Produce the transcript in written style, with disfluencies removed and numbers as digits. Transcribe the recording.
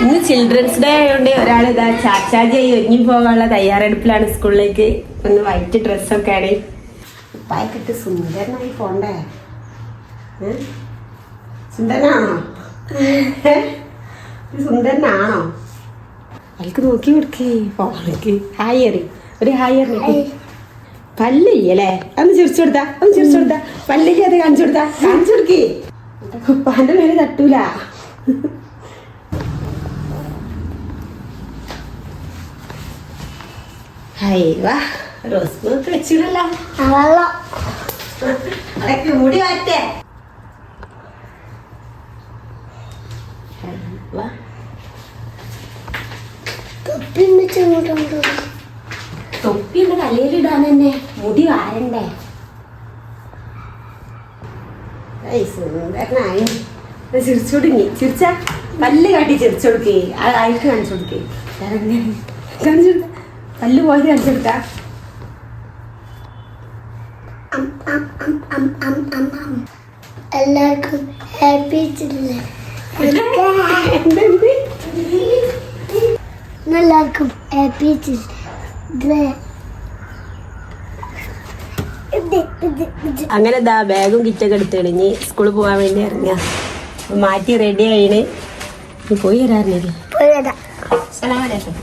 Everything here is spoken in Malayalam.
ഇന്ന് ചിൽഡ്രൻസ് ഡേ ആയതുകൊണ്ട് ഒരാൾ ഇതാ ചാച്ചാജിയായി ഒരുങ്ങി പോകാനുള്ള തയ്യാറെടുപ്പിലാണ് സ്കൂളിലേക്ക്. ഒന്ന് വൈറ്റ് ഡ്രസ്സൊക്കെ ആണ്. ഉപ്പായിക്കിട്ട് സുന്ദരനായി പോണ്ടേ? സുന്ദരനാണോ? സുന്ദരനാണോ? അവൾക്ക് നോക്കി കൊടുക്കേ പോണക്ക്. ഹായ് എറി, ഒരു ഹായ് എറിഞ്ഞേ. പല്ലില്ലേ? ഒന്ന് ചിരിച്ചു കൊടുത്താ, ഒന്ന് ചിരിച്ചു കൊടുത്താ. പല്ലിക്ക് അത് കാണിച്ചു കൊടുത്താ, കാണിച്ചു കൊടുക്കേ. ഉപ്പാന്റെ മേലെ തട്ടൂല. ഹായ് വാ, റോസ് പൂക്ക് വെച്ചിടല്ലോ. അതൊക്കെ മുടി മാറ്റേ. തൊപ്പി എന്റെ തലയിലിടാൻ തന്നെ, മുടി വാരണ്ടേ? സുന്ദരനായി ചിരിച്ചു കൊടുങ്ങി. ചിരിച്ച പല്ല് കാട്ടി ചിരിച്ചു കൊടുക്കേ. ആയിട്ട് കാണിച്ചു കൊടുക്കേ. കാണിച്ചു കൊടുക്ക, പല്ല് പോയത് കാണിച്ചു കൊടുക്ക. എല്ലാവർക്കും ഹാപ്പി ചിൽഡ്രൻസ്. എല്ലാവർക്കും ഹാപ്പി ചിൽഡ്രൻസ്. അങ്ങനെ ദാ ബാഗും കിറ്റൊക്കെ എടുത്ത് കഴിഞ്ഞ് സ്കൂളിൽ പോകാൻ വേണ്ടി ഇറങ്ങിയ മാറ്റി റെഡി ആയിന്. പോയി വരാറില്ലേ? പോയി വരാം. അസ്സലാമു അലൈക്കും.